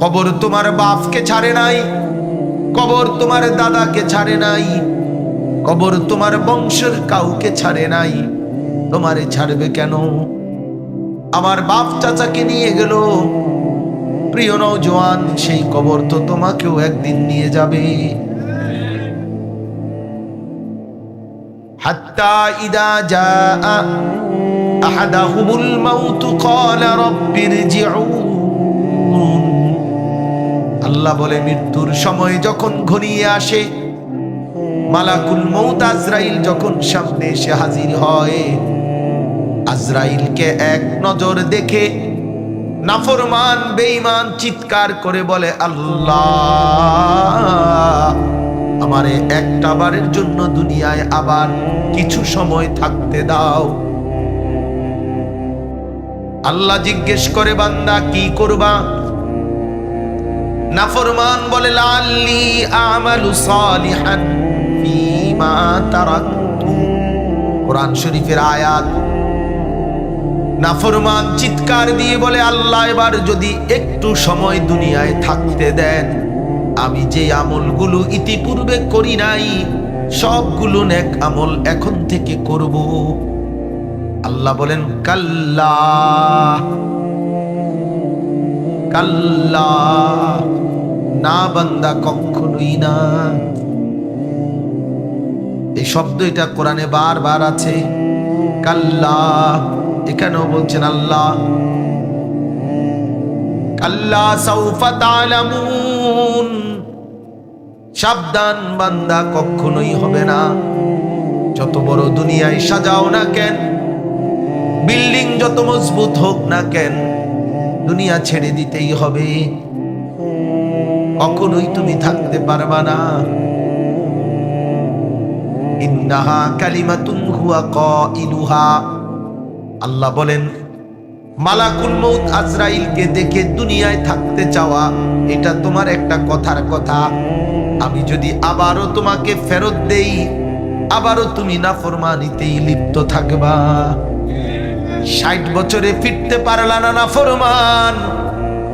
কবর তোমার বাপকে ছাড়ে নাই, কবর তোমার দাদাকে ছাড়ে নাই, কবর তোমার বংশের কাউকে ছাড়ে নাই, তোমারে ছাড়বে কেন? আমার বাপ চাচাকে নিয়ে গেল, প্রিয় নওজোয়ান, সেই কবর তো তোমাকেও একদিন নিয়ে যাবে। হাত্তা ইদা জাআ আহাদাহুমুল মাউত ক্বালা রাব্বিরজিউন। আল্লাহ বলে, মৃত্যুর সময় যখন ঘনিয়ে আসে, মালাকুল মউত আজরাইল যখন সামনে এসে হাজির হয়, আজরাইলকে এক নজর দেখে নাফরমান বেঈমান চিৎকার করে বলে, আল্লাহ, আমারে একটা বারের জন্য দুনিয়ায় আবার কিছু সময় থাকতে দাও। আল্লাহ জিজ্ঞেস করে, বান্দা কি করবা? নাফরমান বলে, লাল্লি আমালু সালিহান ফীমা তারাকতু। কোরআন শরীফের আয়াত। নাফরমান চিৎকার দিয়ে বলে, আল্লাহ, এবার যদি একটু সময় দুনিয়ায় থাকতে দেন, আমি যে আমলগুলো ইতিপূর্বে করি নাই সবগুলো নেক আমল এখন থেকে করব। আল্লাহ বলেন, কাল্লা কাল্লা, না বান্দা, কখনোই না। এই শব্দ এটা কোরআনে বারবার আছে, কাল্লা। এখানেও বলছেন আল্লাহ, কাল্লা সাউফা তা'লামুন, সাবধান বান্দা, কখনোই হবে না। যত বড় দুনিয়ায় সাজাও না কেন, বিল্ডিং যত মজবুত হোক না কেন, দুনিয়া ছেড়ে দিতেই হবে। কখনোই তুমি থাকতে পারবা না। ইন্নাহা কালিমাতুন হুয়া কাইলুহা। আল্লাহ বলেন, মালাকুল মউত আজরাইলকে দেখে দুনিয়ায় থাকতে চাওয়া, এটা তোমার একটা কথার কথা। আমি যদি আবারও তোমাকে ফেরত দেই, আবারও তুমি নাফরমানিতেই লিপ্ত থাকবা। 60 বছরে ফিরতে পারলা না নাফরমান,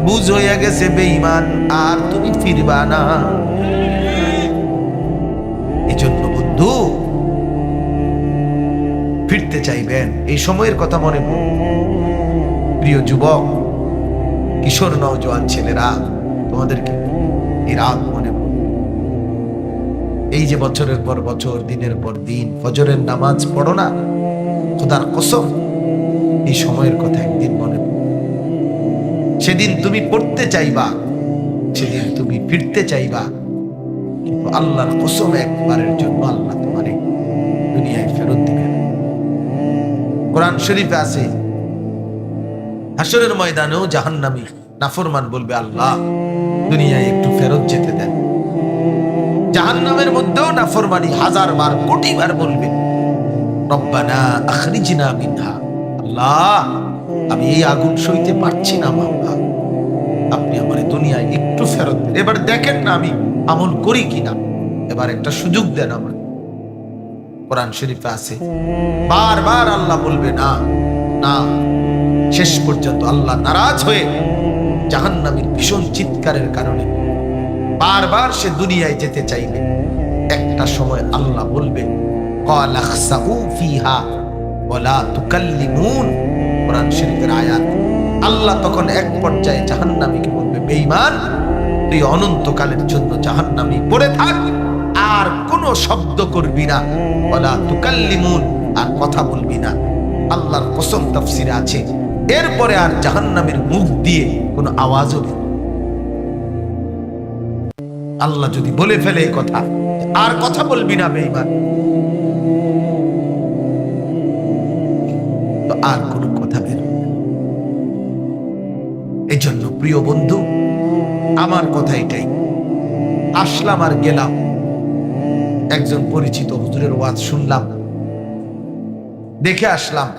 বুঝ হয়ে গেছে বেঈমান, আর তুমি ফিরবা না। এজন্য বন্ধু, ফিরতে চাইবেন, এই সময়ের কথা মনে পড়ে। প্রিয় যুবক, কিশোর, নওজোয়ান ছেলেরা, তোমাদেরকে এই রাত মনে পড়ে। এই যে বছরের পর বছর, দিনের পর দিন ফজরের নামাজ পড়ো না, খোদার কসম, এই সময়ের কথা একদিন মনে পড়ে। সেদিন তুমি পড়তে চাইবা, সেদিন তুমি ফিরতে চাইবা, কিন্তু আল্লাহর কসম, একবারের জন্য আল্লাহ তোমারে দুনিয়ায় ফেরত দিবেন। কোরআন শরীফে আছে, হাসরের ময়দানেও জাহান্নামী নাফরমান বলবে, আল্লাহ, দুনিয়ায় একটু ফেরত যেতে দেন। জাহান্নামের মধ্যেও নাফরমানি 1000 বার, কোটি বার বলবে, রব্বানা আখরিজনা মিনহা। আল্লাহ, আমি এই আগুন সইতে পারছি না, মাওলা, আপনি আমারে দুনিয়ায় একটু ফেরত দেন। এবার দেখেন না আমি আমল করি কিনা, এবার একটা সুযোগ দেন আমার। কোরআন শরীফে আছে, বারবার আল্লাহ বলবে না না। শেষ পর্যন্ত আল্লাহ নারাজ হয়ে জাহান্নামীর ভীষণ চিৎকারের কারণে বারবার সে দুনিয়ায় যেতে চাইবে। একটা সময় আল্লাহ বলবে, ক্বালা খসাউ ফিহা ওয়ালা তুকাল্লিমুন। কোরআন শরীফের আয়াত। আল্লাহ তখন এক পর্যায়ে জাহান্নামীকে বলবে, বেঈমান, তুই অনন্তকালের জন্য জাহান্নামী পড়ে থাক, আর কোনো শব্দ করবি না, ওয়ালা তুকাল্লিমুন, আর কথা বলবি না। আল্লাহর কসম, তাফসীরে আছে, এরপরে আর জাহান্নামীর মুখ দিয়ে কোনো আওয়াজও নেই। আল্লাহ যদি বলে ফেলে এই কথা, আর কথা বলবি না বেঈমান, তো আর কোনো কথা বের হবে না। এই জন্য প্রিয় বন্ধু, আমার কথা এটাই। আসলাম আর গেলাম, একজন পরিচিত হুজুরের ওয়াজ শুনলাম, দেখে আসলাম,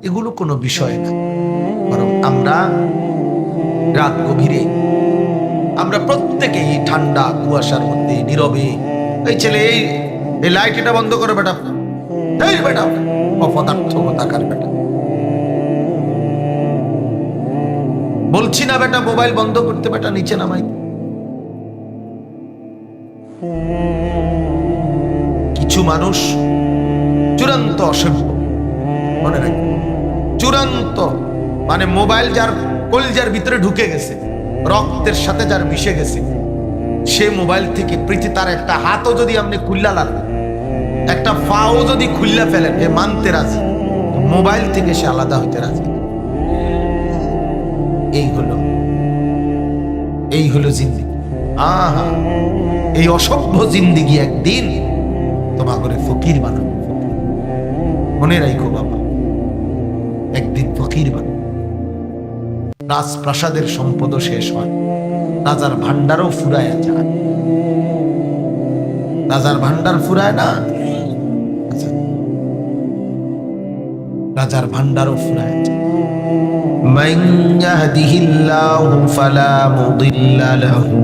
এগুলো কোনো বিষয় না। বরং আমরা রাত গভীরে, আমরা প্রত্যেকে এই ঠান্ডা কুয়াশার মধ্যে নীরবে, এই ছেলে, এই লাইট এটা বন্ধ করে বেটা, এই বেটা, অপদার্থ কথাকার বেটা, বলছি না বেটা মোবাইল বন্ধ করতে, বেটা নিচে নামাই। কিছু মানুষ চূড়ান্ত অসভ্য, মনে রাখবেন, চূড়ান্ত। মানে মোবাইল যার কলিজার ভিতরে ঢুকে গেছে, রক্তের সাথে যার মিশে গেছে, সে মোবাইল থেকে তার একটা হাতও যদি আপনি খুল্লা লান, একটা পাও যদি খুল্লা ফেলেন, এ মানতে রাজি, মোবাইল থেকে সে আলাদা হইতে রাজি। এই হলো জিন্দিগি। আহা, এই অসভ্য জিন্দিগি একদিন তোমার করে ফকির বানাবো। মনে রাখো বাবা, একদিন ফকির বানাবো। রাজপ্রাসাদের সম্পদও শেষ হয়, রাজার ভান্ডারও ফুরায় যায়। রাজার ভান্ডার ফুরায় না, রাজার ভান্ডারও ফুরায় যায়। মান ইয়াহদিহিল্লাহু ফালা মুদিল্লা লাহু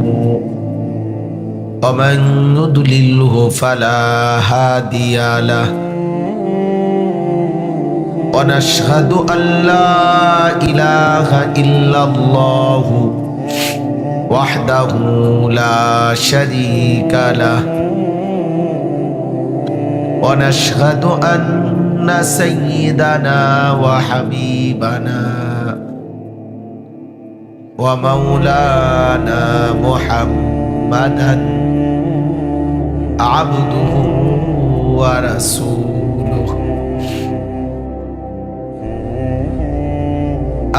ওয়া মান ইউদ্লিলহু ফালা হাদিয়া লাহু ওয়া নাশহাদু আল্লা ইলাহা ইল্লাল্লাহু ওয়াহদাহু লা শারীকা লাহু ওয়া নাশহাদু আন্না সাইয়্যিদানা ওয়া হাবিবানা ওয়া মাওলানা মুহাম্মাদান আবদুহু ওয়া রাসূলুহু।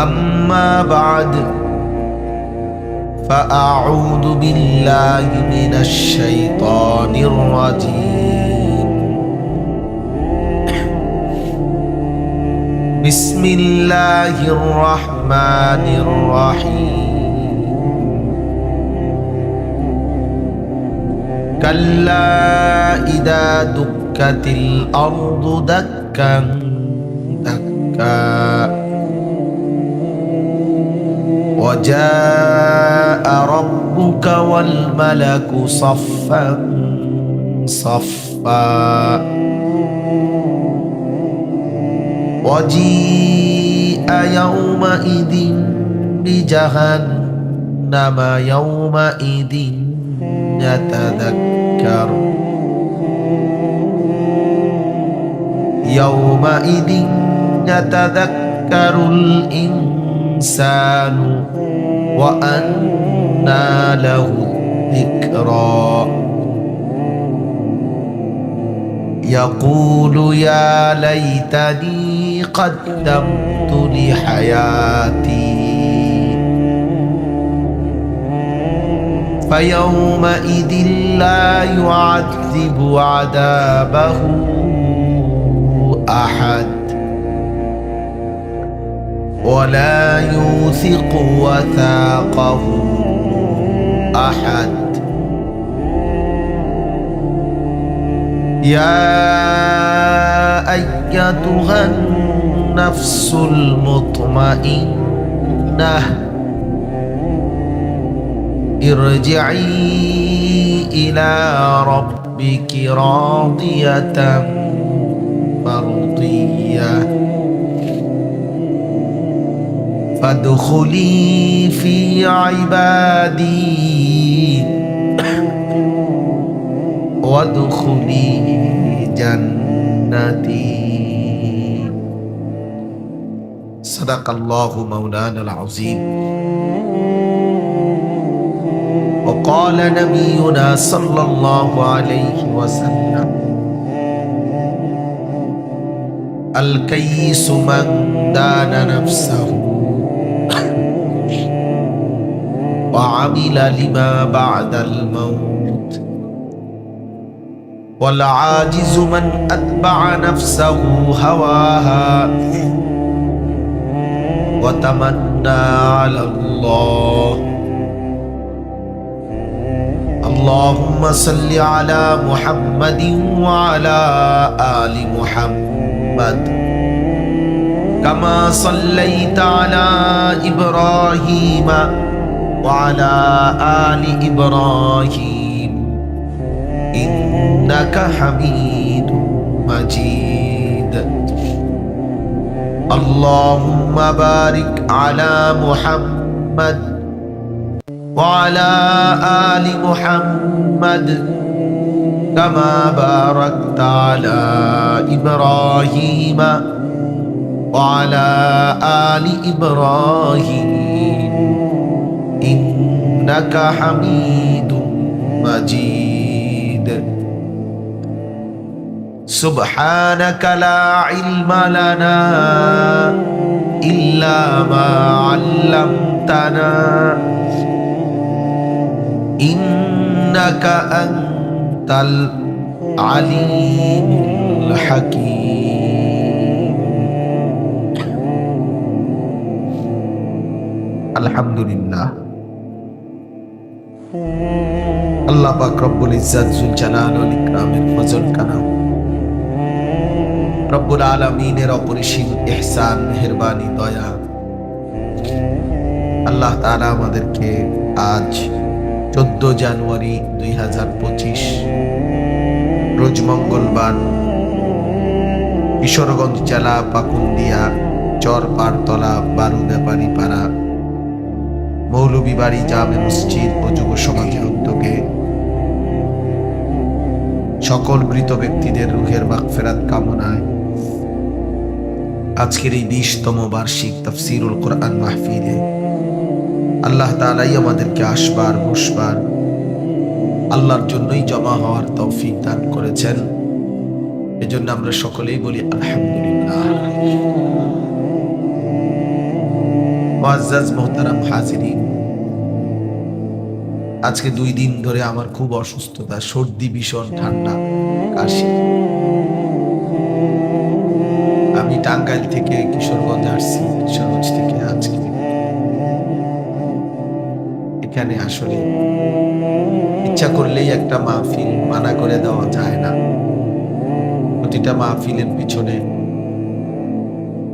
আম্মা বা'দ فأعوذ بالله من الشيطان الرجيم. بسم الله الرحمن الرحيم. كلا إذا دكت الأرض دكا دكا وجاء ربك والملك صفا صفا وجيء يومئذ بجهنم يومئذ يتذكر يومئذ يتذكر الإنسان وأنى له الذكرى يقول يا ليتني قدمت لحياتي فيومئذ لا يعذب عذابه أحد ولا يوثق وثاقه أحد. يا أيتها النفس المطمئنة ارجعي إلى ربك راضية مرضية فادخلي في عبادي وادخلي جنتي. صدق الله مولانا العظيم. وقال نبينا صلى الله عليه وسلم الكيس من دان نفسه وعمل لما بعد الموت والعاجز من أتبع نفسه هواها وتمنى على الله. اللهم صل على محمد وعلى آل محمد كما صليت على إبراهيم وعلى آل إبراهيم إنك حميد مجيد. اللهم بارك على محمد محمد وعلى آل محمد كما باركت على إبراهيم وعلى آل إبراهيم إنك حميد مجيد سبحانك لا علم لنا إلا ما علمتنا إنك أنت العليم الحكيم الحمد لله আল্লাহ পাক রব্বুল ইজ্জাত জুল জালাল ওয়াল ইকরামের ফজল কারাম রব্বুল আলামিনের অপরিসীম ইহসান মেহেরবানি দয়া আল্লাহ তাআলা আমাদেরকে আজ 14 জানুয়ারি 2025 রোজ মঙ্গলবার কিশোরগঞ্জ জেলা পাকুন্দিয়া চর পারতলা বারু ব্যাপারী পাড়া মৌলভীবাড়ি জামে মসজিদ ও যুব সমাজের উদ্যোগে সকল মৃত ব্যক্তিদের রুহের মাগফিরাত কামনায় আজকের এই 20তম বার্ষিক তাফসীরুল কোরআন মাহফিলে আল্লাহ তাআলাই আমাদেরকে আসবার বসবার আল্লাহর জন্যই জমা হওয়ার তৌফিক দান করেছেন। এজন্য আমরা সকলেই বলি আলহামদুলিল্লাহ। মুআজ্জাজ মুহতারাম হাজিরিন, আজকে 2 দিন ধরে আমার খুব অসুস্থতা, সর্দি, ভীষণ ঠান্ডা, কাশি। আমি টাঙ্গাইল থেকে কিশোরগঞ্জ আসছি, কিশোরগঞ্জ থেকে আজকে এখানে আসলে ইচ্ছা করলেই একটা মাহফিল মানা করে দেওয়া যায় না। প্রতিটা মাহফিলের পিছনে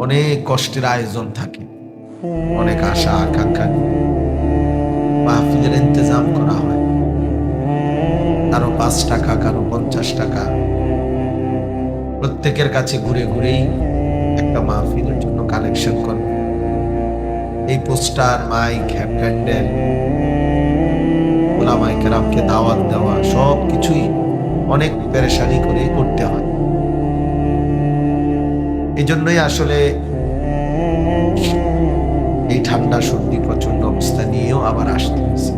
অনেক কষ্টের আয়োজন থাকে, অনেক আশা আকাঙ্ক্ষা মাহফিলের ইন্তজাম করা হয়। কারো 5 টাকা, কারো 50 টাকা, প্রত্যেকের কাছে ঘুরে ঘুরেই একটা মাহফিলের জন্য কালেকশন করে। এই পোস্টার, মাইক, ক্যান্ডেল, ওলামায়ে কেরামকে দাওয়াত দেওয়া, সব কিছুই অনেক পেরেশানি করে করতে হয়। এই জন্যই আসলে এই ঠান্ডা সর্দি প্রচন্ড অবস্থা নিয়েও আবার আসতে হয়েছে।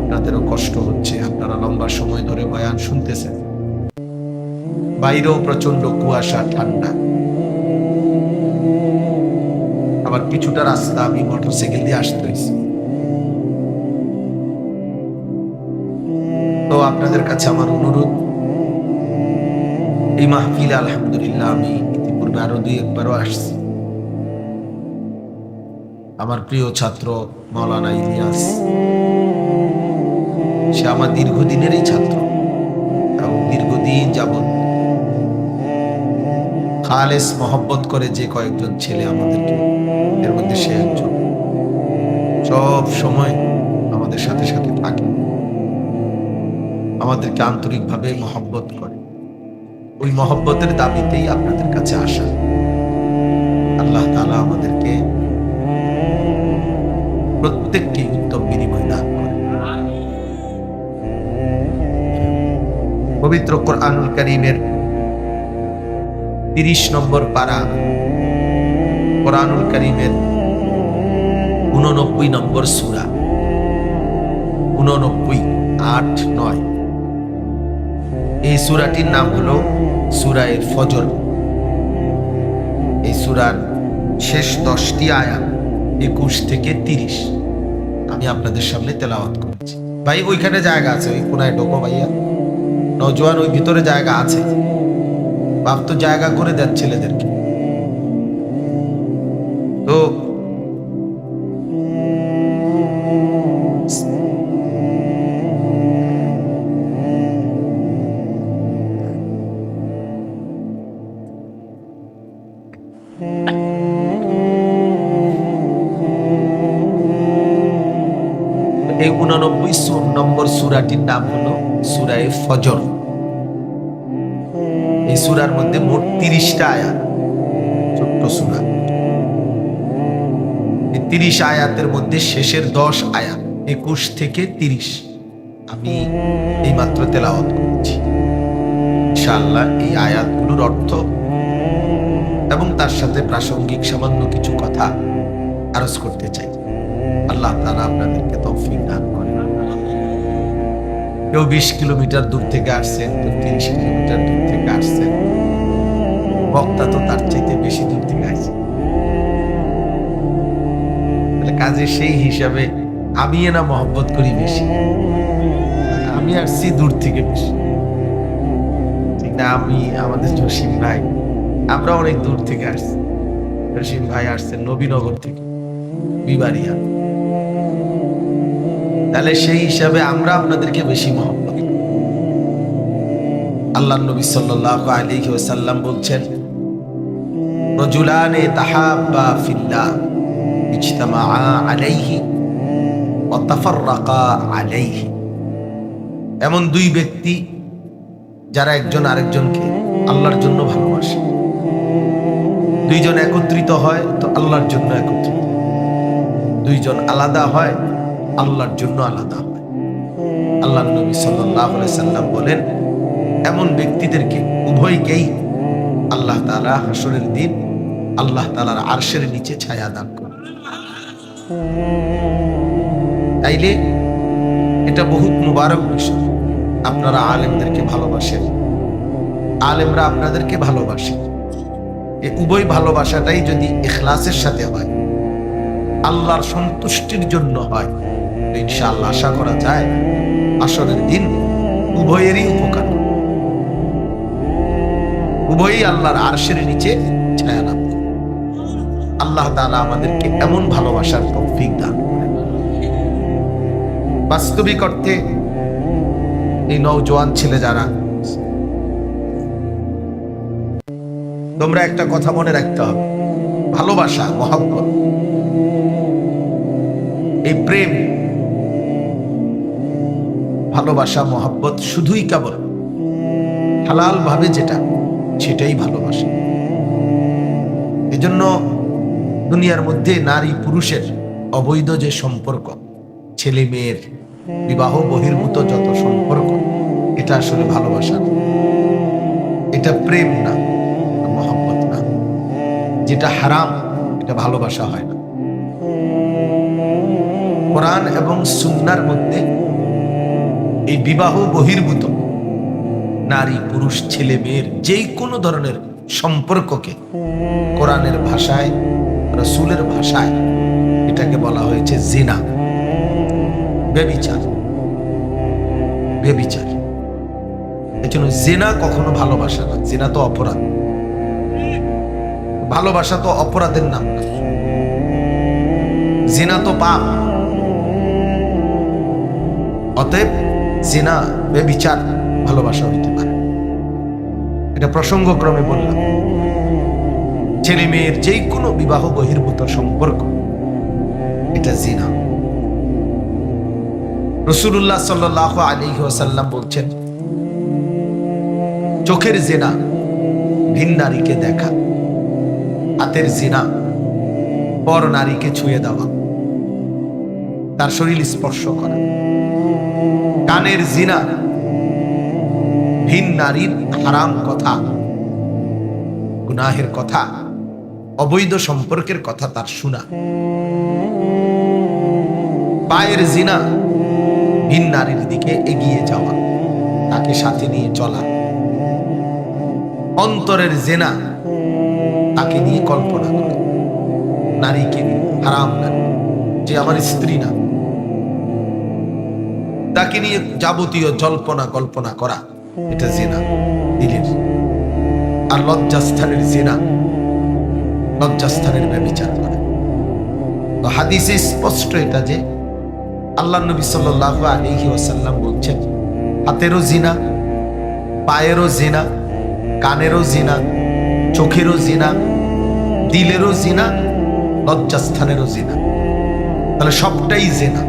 আপনাদেরও কষ্ট হচ্ছে, আপনারা লম্বা সময় ধরে বয়ান শুনতেছেন, বাইরেও প্রচন্ড কুয়াশা, ঠান্ডা। আবার কিছুটা রাস্তা আমি মোটরসাইকেল দিয়ে আসতে হয়েছে। তো আপনাদের কাছে আমার অনুরোধ, এই মাহফিলে আলহামদুলিল্লাহ আমি ইতিপূর্বে আরো 2-1বারও আসছি। আমার প্রিয় ছাত্র মাওলানা ইলিয়াস, সে আমার দীর্ঘদিনেরই ছাত্র এবং দীর্ঘদিন যাবৎ খালেস মহব্বত করে যে কয়েকজন ছেলে আমাদেরকে, এর মধ্যে সে একজন, সব সময় আমাদের সাথে সাথে থাকে, আমাদেরকে আন্তরিকভাবে মহব্বত করে। ওই মহব্বতের দাবিতেই আপনাদের কাছে আসা। আল্লাহ তাআলা আমাদেরকে প্রত্যেককে উত্তম বিনিময় দান করে। পবিত্র কোরআনুল কারীমের 30 নম্বর পারা, কোরআনুল কারীমের 89 নম্বর সূরা, 89, 8, 9। এই সূরাটির নাম হলো সূরায়ে ফজর। এই সূরার শেষ 10টি আয়াত 21 থেকে 30 আমি আপনাদের সামনে তেলাওয়াত করেছি। ভাই ওইখানে জায়গা আছে, ওই কোনায় ঢোকো ভাইয়া, নওজোয়ান ওই ভিতরে জায়গা আছে, বাপ তো জায়গা করে দেন ছেলেদেরকে। তো এই 89 নম্বর সূরাটির নাম হলো সূরায়ে ফজর। এই সূরার মধ্যে মোট 30টা আয়াত, ছোট্ট সূরা। এই 30 আয়াতের মধ্যে শেষের 10 আয়াত 21 থেকে 30 আমি এই মাত্র তেলাওয়াত করেছি। ইনশাআল্লাহ এই আয়াতগুলোর অর্থ এবং তার সাথে প্রাসঙ্গিক সামান্য কিছু কথা আরজ করতে চাই। আল্লাহ তাআলা আপনাদেরকে তৌফিক দান করেন। কেউ 20 কিলোমিটার দূর থেকে আসছেন, কেউ 30 কিলোমিটার দূর থেকে আসছেন, বক্তা তো তার চাইতে বেশি দূর থেকে আসছে। কাজে সেই হিসাবে আমি না মহব্বত করি বেশি, আমি আসছি দূর থেকে বেশি, ঠিক না? আমি আমাদের জসিম ভাই, আমরা অনেক দূর থেকে আসছি। জসিম ভাই আসছেন নবীনগর থেকে, বিবাড়িয়া। তাহলে সেই হিসাবে আমরা আপনাদেরকে বেশি মহব্বত করি। আল্লাহ নবী সাল্লাল্লাহু আলাইহি ওয়াসাল্লাম বলছেন, রাজুলানে তাহাব্বা ফিল্লাহ ইজতামাআ আলাইহি ওয়া তাফাররাকা আলাইহি। এমন দুই ব্যক্তি যারা একজন আরেকজনকে আল্লাহর জন্য ভালোবাসে, দুইজন একত্রিত হয় তো আল্লাহর জন্য একত্রিত, দুইজন আলাদা হয় আল্লাহর জন্য আলাদা হয়। আল্লাহ নবী সাল্লাল্লাহু আলাইহি সাল্লাম বলেন, এমন ব্যক্তিদেরকে উভয়কেই আল্লাহ তাআলা হাসরের দিন আল্লাহ তাআলার আরশের নিচে ছায়া দান করবেন। তাইলে এটা বহুত মুবারক বিষয়। আপনারা আলেমদেরকে ভালোবাসেন, আলেমরা আপনাদেরকে ভালোবাসে। এই উভয় ভালোবাসাটাই যদি ইখলাসের সাথে হয়, আল্লাহর সন্তুষ্টির জন্য হয়, ইনশাআল্লাহ আশা করা যায় আসরের দিন উভয়েরই উপকার, উভয়ই আল্লাহর আরশের নিচে ছায়া লাভ করবে। আল্লাহ তাআলা আমাদেরকে এমন ভালোবাসার তৌফিক দান করেন। বাস্তবিক অর্থে এই নওজোয়ান ছেলে যারা, তোমরা একটা কথা মনে রাখতে হবে, ভালোবাসা, মহব্বত, এই প্রেম, ভালোবাসা, মহব্বত শুধুই কেবল হালাল ভাবে যেটা, সেটাই ভালোবাসা। এজন্য দুনিয়ার মধ্যে নারী পুরুষের অবৈধ যে সম্পর্ক, ছেলে মেয়ের বিবাহ বহির্ভূত যত সম্পর্ক, এটা আসলে ভালোবাসা না, এটা প্রেম না, মহব্বত না। যেটা হারাম এটা ভালোবাসা হয় না। কোরআন এবং সুন্নাহর মধ্যে এই বিবাহ বহির্ভূত নারী পুরুষ ছেলে মেয়ের যে কোনো ধরনের সম্পর্ককে কোরআনের ভাষায়, রাসূলের ভাষায় এটাকে বলা হয়েছে জিনা, ব্যভিচার, ব্যভিচার। এজন্য জিনা কখনো ভালোবাসা না, জিনা তো অপরাধ, ভালোবাসা তো অপরাধের নাম না, জিনা তো পাপ। অতএব জিনা, ব্যভিচার ভালোবাসা হইতে পারে। এটা প্রসঙ্গক্রমে বললাম। ছেলে মেয়ের যে কোনো বিবাহ বহির্ভূত সম্পর্ক এটা জিনা। রাসূলুল্লাহ সাল্লাল্লাহু আলাইহি ওয়াসাল্লাম বলছেন, চোখের জিনা ভিন নারীকে দেখা, হাতের জিনা পর নারীকে ছুঁয়ে দেওয়া, তার শরীর স্পর্শ করা, কানের জিনা ভিন নারীর হারাম কথা, গুনাহের কথা, অবৈধ সম্পর্কের কথা তার শোনা, পায়ের জিনা ভিন নারীর দিকে এগিয়ে যাওয়া, তাকে সাথে নিয়ে চলা, অন্তরের জিনা তাকে নিয়ে কল্পনা করা, নারীকে নিয়ে, হারাম নারী যে আমার স্ত্রী না, তাকে নিয়ে যাবতীয় জল্পনা কল্পনা করা, এটা জিনা দিলের। আর লজ্জাস্থানের জিনা, লজ্জাস্থানের ব্যভিচার করা। তো হাদিসে স্পষ্ট এটা যে আল্লাহ নবী সাল্লাল্লাহু আলাইহি ওয়াসাল্লাম বলছেন, হাতেরও জিনা, পায়েরও জিনা, কানেরও জিনা, চোখেরও জিনা, দিলেরও জিনা, লজ্জাস্থানেরও জিনা। তাহলে সবটাই জিনা।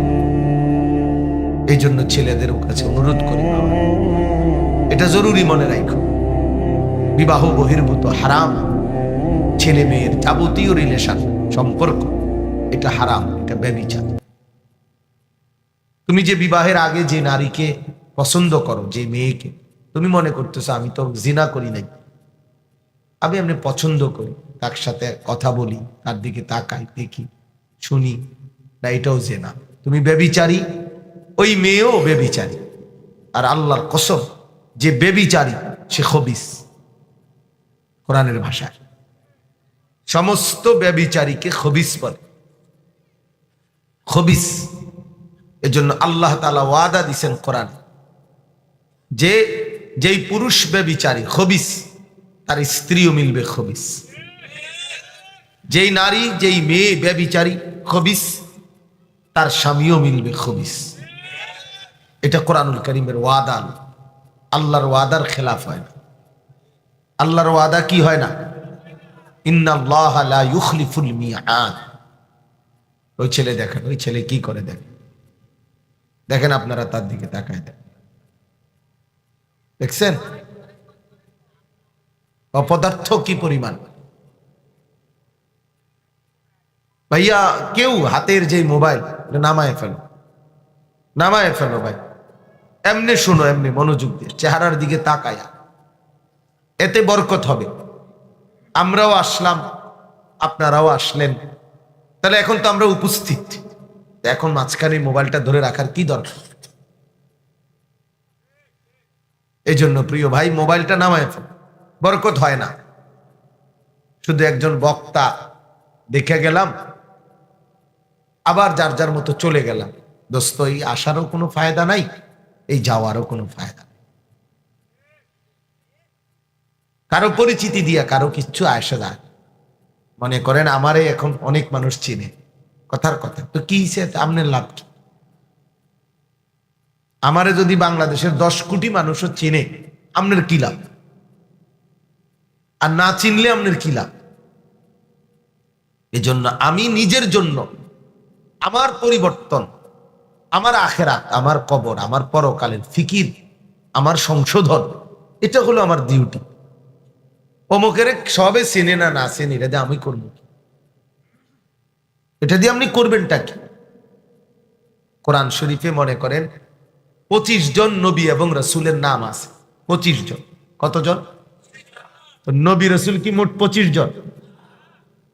এই জন্য ছেলেদের কাছে অনুরোধ করি, এটা জরুরি মনে রাখো, বিবাহ বহির্ভূত হারাম ছেলে মেয়ের যাবতীয় রিলেশন, সম্পর্ক, এটা হারাম, এটা ব্যভিচার। তুমি যে বিবাহের আগে যে নারীকে পছন্দ করো, যে মেয়েকে তুমি মনে করতেছো আমি তো জিনা করি নাই, আমি এমনি পছন্দ করি, তার সাথে কথা বলি, তার দিকে তাকাই, দেখি, শুনি, না এটাও জিনা। তুমি ব্যভিচারী, ওই মেয়েও ব্যভিচারী। আর আল্লাহর কসম, যে ব্যভিচারী সে খবিস। কোরআনের ভাষায় সমস্ত ব্যভিচারীকে খবিস বলে, খবিস। এজন্য আল্লাহ তাআলা ওয়াদা দিছেন কোরআন, যে যেই পুরুষ ব্যভিচারী খবিস, তার স্ত্রীও মিলবে খবিস। যেই নারী, যেই মেয়ে ব্যভিচারী খবিস, তার স্বামীও মিলবে খবিস। এটা কোরআনুল কারীমের ওয়াদা। আল্লাহর ওয়াদার খেলাফ হয় না। আল্লাহর ওয়াদা কি হয় না? ইন্নাল্লাহা লা ইউখলিফুল মিআদ। ওই ছেলে দেখেন, ওই ছেলে কি করে দেখেন, দেখেন আপনারা তার দিকে তাকায় দেখেন, দেখছেন অপদার্থ কি পরিমাণ। ভাইয়া, কেউ হাতের যে মোবাইল নামায় ফেলো, নামায় ফেলো ভাই, এমনি শুনো, এমনি মনোযোগ দিয়ে চেহারার দিকে তাকায়া, এতে বরকত হবে। আমরাও আসলাম, আপনারাও আসলেন, তাহলে এখন তো আমরা উপস্থিত, এখন মাঝখানে মোবাইলটা ধরে রাখার কি দরকার? এই জন্য প্রিয় ভাই, মোবাইলটা নামায় ফেলো, বরকত হয় না। শুধু একজন বক্তা দেখে গেলাম, আবার যার যার মতো চলে গেলাম। দোস্ত, এই আসারও কোনো ফায়দা নাই, এই যাওয়ারও কোনো ফায়দা নেই। কারো পরিচিতি দিয়া কারো কিচ্ছু আসে না। মনে করেন আমারে এখন অনেক মানুষ চিনে, কথার কথা, তো কি আপনার লাভ কি? আমারে যদি বাংলাদেশের 10 কোটি মানুষও চিনে, আপনার কি লাভ? আর না চিনলে আপনার কি লাভ? এজন্য আমি নিজের জন্য, আমার পরিবর্তন, আমার আখেরাত, আমার কবর, আমার পরকালের ফিকির, আমার সংশোধন, এটা হলো আমার ডিউটি। অমুকের সবে চেনে না, না চেনে, এটা দিয়ে আমি করবো কি? এটা দিয়ে আপনি করবেনটা কি? কোরআন শরীফে মনে করেন 25 জন নবী এবং রাসূলের নাম আছে। 25 জন। কতজন? তো নবী রাসূল কি মোট 25 জন?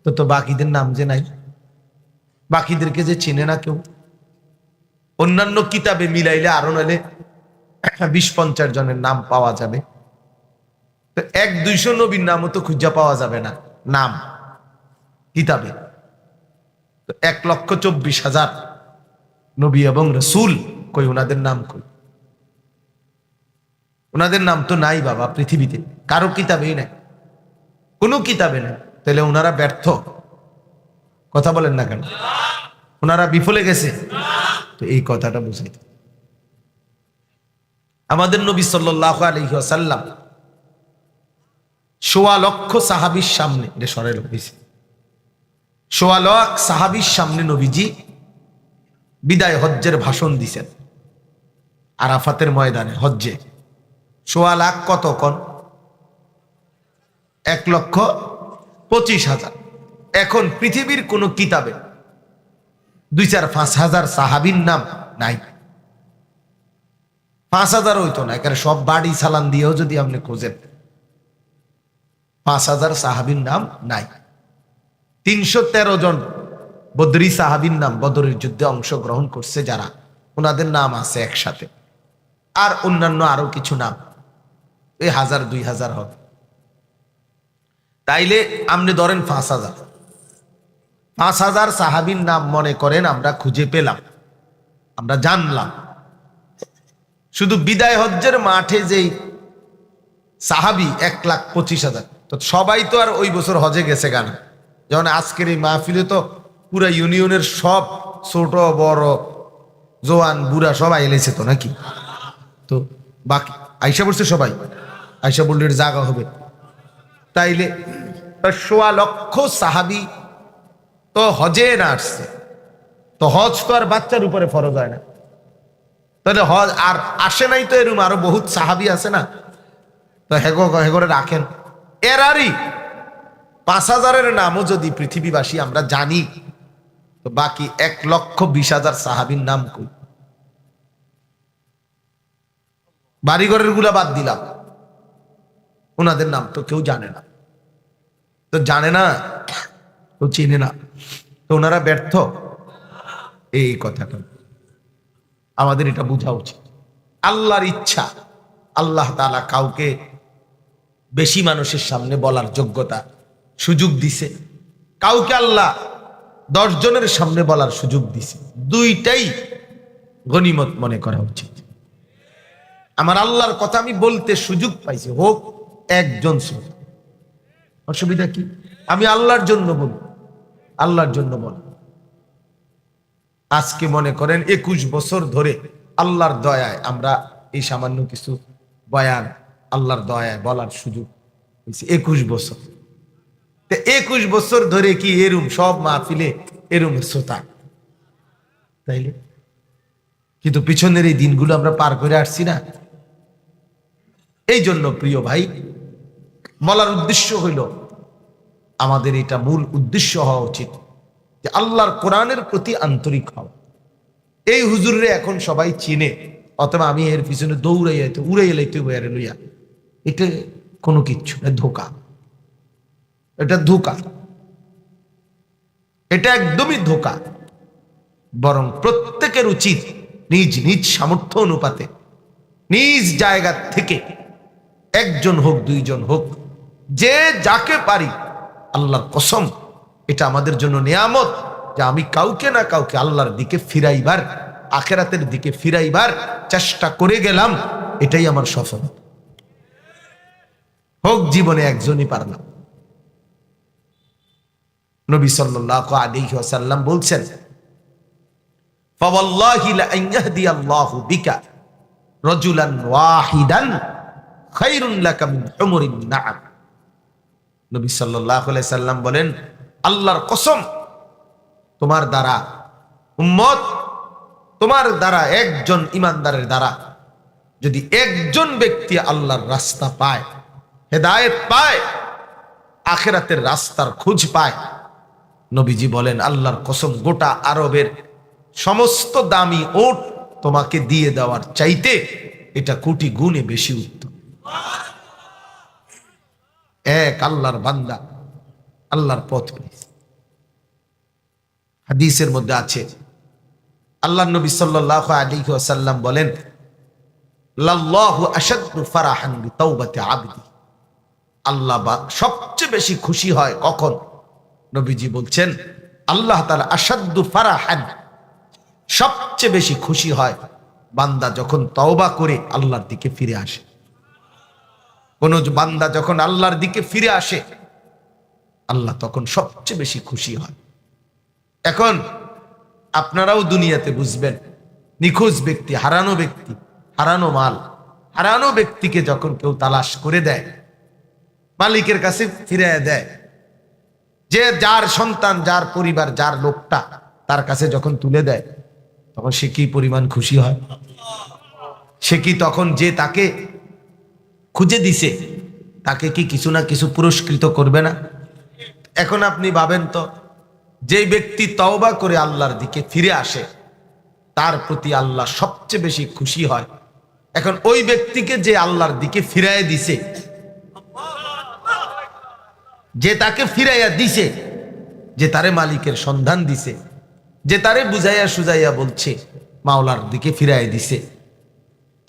তো বাকিদের নাম যে নাই, বাকিদেরকে যে চিনে না কেউ। অন্যান্য কিতাবে মিলাইলে আরো নাইলে 20-50 জনের নাম পাওয়া যাবে। তো 100-200 নবীর নামও তো খুঁজা পাওয়া যাবে না নাম কিতাবে। তো 1,24,000 নবী এবং রাসূল, কই ওনাদের নাম কই? ওনাদের নাম তো নাই বাবা পৃথিবীতে, কারো কিতাবেই নাই, কোনো কিতাবে নেই। তাহলে ওনারা ব্যর্থ? কথা বলেন না কেন? ওনারা বিফলে গেছে? তো এই কথাটা বুঝাইতে, আমাদের নবী সাল্লাল্লাহু আলাইহি ওয়াসাল্লাম 1.25 লক্ষ সাহাবীর সামনে, এটা সরেল হয়েছে, 1.25 লাখ সাহাবীর সামনে নবীজি বিদায় হজ্জের ভাষণ দিছেন আরাফাতের ময়দানে। হজ্জে 1.25 লাখ কত কোন? 1,25,000। এখন পৃথিবীর কোন কিতাবে 2-4-5 হাজার সাহাবীর নাম নাই। 5,000 হইতো না, এখানে সব বাড়ি সালান দিয়েও যদি আপনি খোঁজেন 5,000 সাহাবীর নাম নাই। 313 জন বদরি সাহাবীর নাম, বদরের যুদ্ধে অংশগ্রহণ করছে যারা, ওনাদের নাম আছে একসাথে। আর অন্যান্য আরো কিছু নাম, এই 1000-2000 হবে। তাইলে আপনি ধরেন 5,000 সাহাবীর নাম মনে করেন আমরা খুঁজে পেলাম, আমরা জানলাম। শুধু বিদায় হজ্জের মাঠে যেই সাহাবী 1,25,000, তো সবাই তো আর ওই বছর হজে গেছে গানা। যেমন আজকের এই মাহফিলে তো পুরা ইউনিয়নের সব ছোট বড় জোয়ান বুড়া সব আইলেছে তো নাকি? তো বাকি আইসা বলছে, সবাই আইসা বললে জায়গা হবে। তাইলে 1.25 লক্ষ সাহাবী তো হজে না আসছে, তো হজ তো আর বাচ্চার উপরে ফরজ হয় না। তাহলে হজ আর আসে নাই, তো এরকম আরো বহুত সাহাবী আছে না, তো হেগরে রাখেন। এরারই 5,000-এর নামও যদি পৃথিবীবাসী আমরা জানি, তো বাকি 1,20,000 সাহাবীর নাম কই? বাড়িঘরের গুলা বাদ দিলাম, ওনাদের নাম তো কেউ জানে না। তো জানে না, তো চিনে না, তো ওনারা ব্যর্থ, এই কথাটা আমাদের এটা বোঝা উচিত। আল্লাহর ইচ্ছা, আল্লাহ তাআলা কাউকে বেশি মানুষের সামনে বলার যোগ্যতা সুযোগ দিছে, কাউকে আল্লাহ 10 জনের সামনে বলার সুযোগ দিছে। দুইটাই গনিমত মনে করা উচিত। আমার আল্লাহর কথা আমি বলতে সুযোগ পাইছি, হোক একজন শ্রোতা, অসুবিধা কি? আমি আল্লাহর জন্য বলি, আল্লাহর জন্য বলি। আজকে মনে করেন 21 বছর ধরে আল্লাহর দয়ায় আমরা এই সামান্য কিছু বয়ান আল্লাহর দয়ায় বলার সুযোগ হয়েছে। 21 বছর, 21 বছর ধরে কি এরম সব মাহফিলে এরম শ্রোতা? তাইলে কিন্তু পিছনের এই দিনগুলো আমরা পার করে আসছি না। এই জন্য প্রিয় ভাই, বলার উদ্দেশ্য হইল, আমাদের এটা মূল উদ্দেশ্য হওয়া উচিত যে আল্লাহর কোরআনের প্রতি আন্তরিক হওয়া। এই হুজুরে এখন সবাই চিনে, অথবা আমি এর পিছনে দৌড়াইতে উড়াই লাইতে বয়ারে লইয়া, এটা কোনো কিচ্ছু না, ধোকা। এটা ধোকা, এটা একদমই ধোকা। বরং প্রত্যেকের উচিত নিজ নিজ সামর্থ্য অনুপাতে নিজ জায়গা থেকে, একজন হোক 2 জন হোক, যে যাকে পারি, আল্লাহর কসম এটা আমাদের জন্য নিয়ামত যে আমি কাউকে না কাউকে আল্লাহর দিকে ফিরাইবার, আখিরাতের দিকে ফিরাইবার চেষ্টা করে গেলাম, এটাই আমার সফল। হোক জীবনে একজনই পারলাম। নবী সাল্লাল্লাহু আলাইহি ওয়াসাল্লাম বলছেন, ফাওয়াল্লাহি লা আন ইয়াহদিয়াল্লাহু বিকা রাজুলান ওয়াহিদান খায়রুন লাকা মিন হুমুরিন নাআম। নবী সাল্লাল্লাহু আলাইহি সাল্লাম বলেন, আল্লাহর কসম, তোমার দ্বারা উম্মত, তোমার দ্বারা একজন ইমানদারের দ্বারা যদি একজন ব্যক্তি আল্লাহর রাস্তা পায়, হেদায়েত পায়, আখিরাতের রাস্তার খোঁজ পায়, নবীজি বলেন আল্লাহর কসম গোটা আরবের সমস্ত দামি ওট তোমাকে দিয়ে দেওয়ার চাইতে এটা কোটি গুণে বেশি উত্তম। এক আল্লাহর বান্দা আল্লাহর পথ পেয়েছে। হাদিসের মধ্যে আছে, আল্লাহর নবী সাল্লাল্লাহু আলাইহি ওয়াসাল্লাম বলেন, লাল্লাহু আশাদ্দু ফারাহান বিতাওবাতি আবদি। আল্লাহ সবচেয়ে বেশি খুশি হয় কখন? নবীজি বলছেন, আল্লাহ তাআলা আশাদ্দু ফারাহান, সবচেয়ে বেশি খুশি হয় বান্দা যখন তওবা করে আল্লাহর দিকে ফিরে আসে। কোন বান্দা যখন আল্লাহর দিকে ফিরে আসে, আল্লাহ তখন সবচেয়ে বেশি খুশি হয়। এখন আপনারাও দুনিয়াতে বুঝবেন, নিখোঁজ ব্যক্তি, হারানো ব্যক্তি, হারানো মাল, হারানো ব্যক্তিকে যখন কেউ তালাশ করে দেয়, মালিকের কাছে ফিরিয়ে দেয়, যে যার সন্তান, যার পরিবার, যার লোকটা তার কাছে যখন তুলে দেয়, তখন সে কি পরিমাণ খুশি হয়? সে কি তখন যে তাকে খুঁজে দিছে তাকে কি কিছু না কিছু পুরস্কৃত করবে না? এখন আপনি ভাবেন তো, যে ব্যক্তি তওবা করে আল্লাহর দিকে ফিরে আসে তার প্রতি আল্লাহ সবচেয়ে বেশি খুশি হয়। এখন ওই ব্যক্তিকে যে আল্লাহর দিকে ফিরাইয়া দিছে, যে তাকে ফিরাইয়া দিছে, যে তারে মালিকের সন্ধান দিছে, যে তারে বুঝাইয়া সুজাইয়া বলছে মাওলার দিকে ফিরাইয়া দিছে,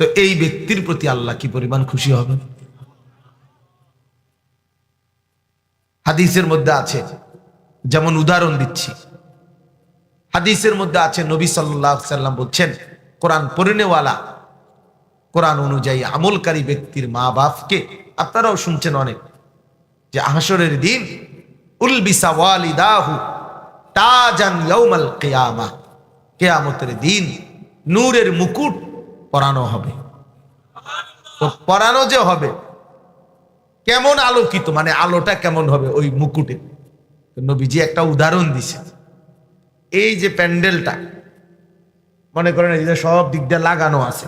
তো এই ব্যক্তির প্রতি আল্লাহ কি পরিমাণ খুশি হবে? হাদিসের মধ্যে আছে, যেমন উদাহরণ দিচ্ছি, হাদিসের মধ্যে আছে নবী সাল্লাল্লাহু আলাইহি সাল্লাম বলছেন, কোরআন পড়নেওয়ালা, কোরআন অনুযায়ী আমলকারী ব্যক্তির মা বাপকে, আপনারাও শুনছেন অনেক, যে হাসরের দিন উলবিসা ওয়ালিদাহু তাজান ইয়াউমাল কিয়ামাহ, কিয়ামতের দিন নূরের মুকুট পরানো হবে। তো পরানো যে হবে, কেমন আলোকিত, মানে আলোটা কেমন হবে ওই মুকুটে? নবীজি একটা উদাহরণ দিছে, এই যে প্যান্ডেলটা মনে করেন এই যে সব দিক দিয়ে লাগানো আছে,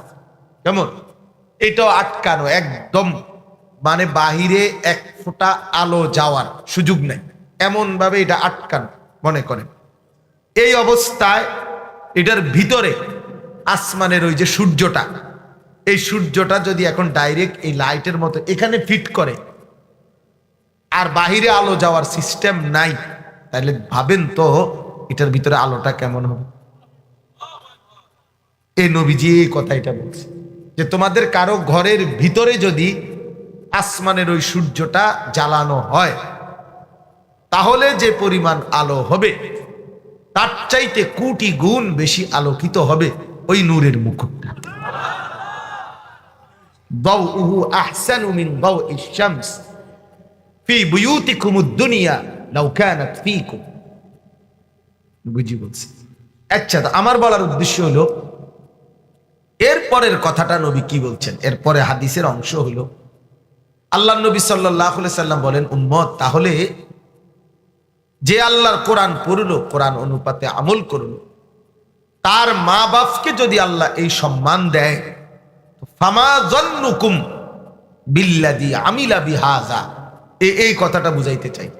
কেমন এটাও আটকানো একদম, মানে বাহিরে এক ফোঁটা আলো যাওয়ার সুযোগ নেই, এমন ভাবে এটা আটকানো মনে করেন। এই অবস্থায় এটার ভিতরে আসমানের ওই যে সূর্যটা, এই সূর্যটা যদি এখন ডাইরেক্ট এই লাইটের মতো এখানে ফিট করে আর বাহিরে আলো যাওয়ার সিস্টেম নাই, তাহলে ভাবেন তো এটার ভিতরে আলোটা কেমন হবে। এই নবীজি এই কথা এটা বলছে যে তোমাদের কারো ঘরের ভিতরে যদি আসমানের ওই সূর্যটা জ্বালানো হয় তাহলে যে পরিমাণ আলো হবে তার চাইতে কোটি গুণ বেশি আলোকিত হবে ওই নূরের মুকুটটা। দাউহু আহসানু মিন দাউইশ শামস ফি বুয়ুতিকুমুদ দুনিয়া লাউ কানাত ফীকুম। বুঝি বলছি। আচ্ছা, আমার বলার উদ্দেশ্য হলো এরপরের কথাটা নবী কি বলছেন, এরপরে হাদিসের অংশ হলো আল্লাহ নবী সাল্লাল্লাহু আলাইহি সাল্লাম বলেন, উম্মত তাহলে যে আল্লাহর কোরআন পড়লো, কোরআন অনুপাতে আমল করলো, তার মা বাপকে যদি আল্লাহ এই সম্মান দেয়, ফামা যন্নুকুম বিল্লাযী আমিলা বিহাযা, এই কথাটা বুঝাইতে চাই।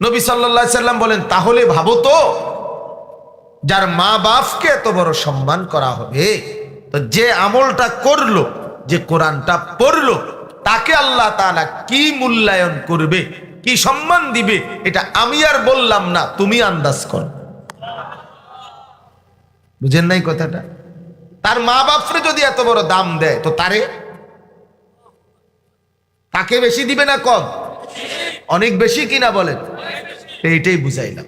নবী সাল্লাল্লাহু আলাইহি সাল্লাম বলেন তাহলে ভাবো তো যার মা বাপকে এত বড় সম্মান করা হবে, তো যে আমলটা করলো, যে কোরআনটা পড়লো, তাকে আল্লাহ তাআলা কি মূল্যায়ন করবে, কি সম্মান দিবে, এটা আমি আর বললাম না, তুমি আন্দাজ করো। বুঝেন নাই কথাটা? তার মা বাপরে যদি এত বড় দাম দেয় তো তাকে বেশি দিবে না কম? অনেক বেশি কিনা বলেন? এইটাই বুঝাইলাম।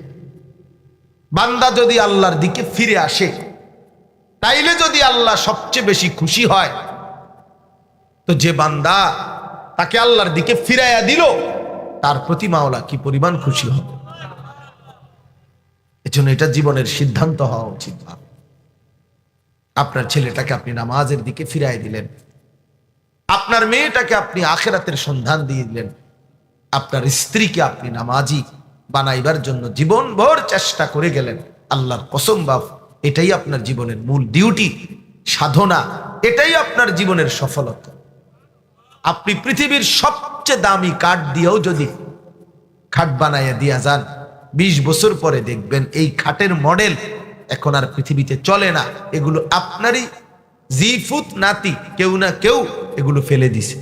বান্দা যদি আল্লাহর দিকে ফিরে আসে, তাইলে যদি আল্লাহ সবচেয়ে বেশি খুশি হয়, তো যে বান্দা তাকে আল্লাহর দিকে ফিরাইয়া দিল তার প্রতি মাওলা কি পরিমাণ খুশি হবে। এজন্য এটা জীবনের সিদ্ধান্ত হওয়া উচিত। আপনার ছেলেটাকে আপনি নামাজের দিকে ফিরাই দিলেন, আপনার মেয়েটাকে আপনি আখিরাতের সন্ধান দিয়ে দিলেন, আপনার স্ত্রীকে আপনি নামাজি বানাইবার জন্য জীবনভর চেষ্টা করে গেলেন। আল্লাহর কসম বাপ, এটাই আপনার জীবনের মূল ডিউটি, সাধনা, এটাই আপনার জীবনের সফলতা। আপনি পৃথিবীর সবচেয়ে দামি কাঠ দিয়েও যদি খাট বানাইয়া দিয়া যান, 20 বছর পরে দেখবেন এই খাটের মডেল এখন আর পৃথিবীতে চলে না। এগুলো আপনারই জিফুত নাতি কেউ না কেউ এগুলো ফেলে দিছে।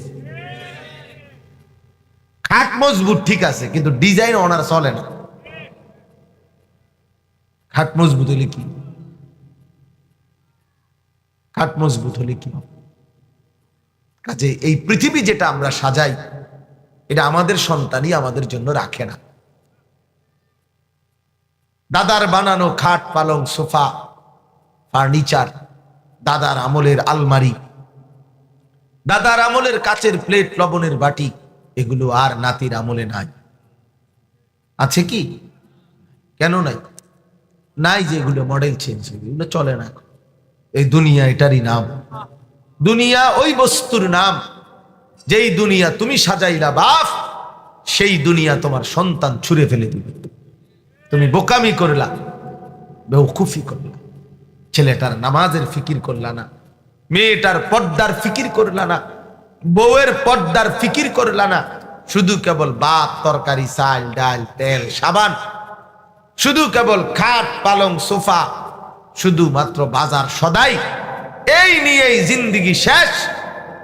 খাট মজবুত ঠিক আছে, কিন্তু ডিজাইন ওনার চলে না। খাট মজবুত হলে কি, খাট মজবুত হলে কি কাজে এই পৃথিবী যেটা আমরা সাজাই, এটা আমাদের সন্তানই আমাদের জন্য রাখে না। দাদার বানানো খাট, পালং, সোফা, ফার্নিচার, দাদার আমলের আলমারি, দাদার আমলের কাচের প্লেট, লবণের বাটি, এগুলো আর নাতির আমলে নাই। আছে কি? কেন নাই? নাই, যে এগুলো মডেল চেঞ্জ, এগুলো চলে না। এই দুনিয়া এটারই নাম। দুনিয়া ওই বস্তুর নাম যেই দুনিয়া তুমি সাজাইলা বাপ, সেই দুনিয়া তোমার সন্তান ছুঁড়ে ফেলে দিবে। তুমি বোকামি করলা, বেওকুফি করলা, ছেলেটার নামাজের ফিকির করলা না, মেয়েটার পর্দার ফিকির করলা না, বউয়ের পর্দার ফিকির করলা না, শুধু কেবল ভাত, তরকারি, চাল, ডাল, তেল, সাবান, শুধু কেবল খাট, পালং, সোফা, শুধুমাত্র বাজার সদাই, এই নিয়েই জিন্দিগি শেষ।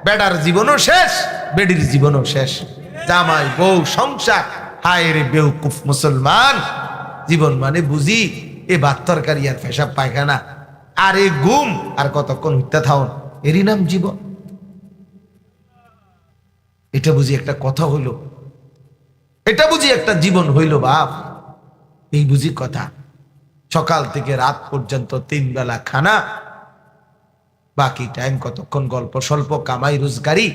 বেটার জীবনও শেষ, বেডির জীবনও শেষ, জামাই, বউ, সংসার। হায় রে বেউকুফ মুসলমান! জীবন মানে বুঝি এ ভাত, তরকারি আর পেশাব পায়খানা আর এ ঘুম আর কতক্ষণ হইতে থাউন, এরই নাম জীবন? এটা বুঝি একটা কথা হইল? এটা বুঝি একটা জীবন হইল বাপ? এই বুঝি কথা? সকাল থেকে রাত পর্যন্ত 3 বেলা খানা, বাকি টাইম কতক্ষণ গল্প স্বল্প, কামাই রোজগারি,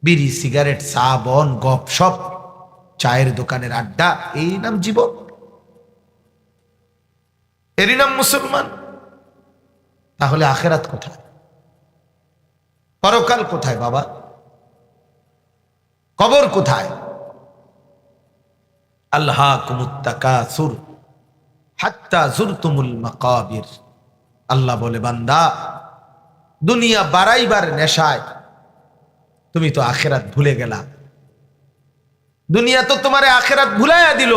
বিড়ি, সিগারেট, চা, বন, গপ সপ, চায়ের দোকানের আড্ডা, এই নাম জীবন? এরই নাম মুসলমান? তাহলে আখেরাত কোথায়? পরকাল কোথায় বাবা? কবর কোথায়? আল্লাহকুমুত তাকাসুর হাত্তা যুরতুমুল মাকাবির। আল্লাহ বলে, বান্দা, দুনিয়া বাড়াইবার নেশায় তুমি তো আখেরাত ভুলে গেলা। দুনিয়া তো তোমারে আখেরাত ভুলাইয়া দিল।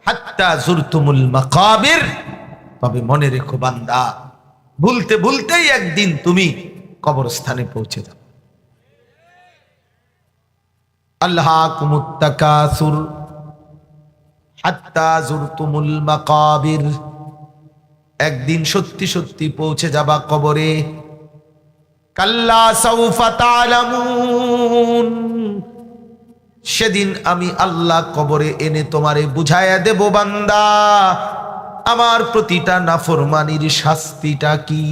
হাত্তা যুরতুমুল মাকাবির, তবে মনে রেখো বান্দা, ভুলতে ভুলতেই একদিন তুমি কবরস্থানে পৌঁছে যাবে। আল্লাহাকুমুত তাকাসুর হাত্তা যুরতুমুল মাকাবির, একদিন সত্যি সত্যি পৌঁছে যাবা কবরে। কাল্লা সাউফা তা'লামুন, সেদিন আমি আল্লাহ কবরে এনে তোমারে বুঝাইয়া দেব বান্দা আমার প্রতিটা নাফরমানির শাস্তিটা কি।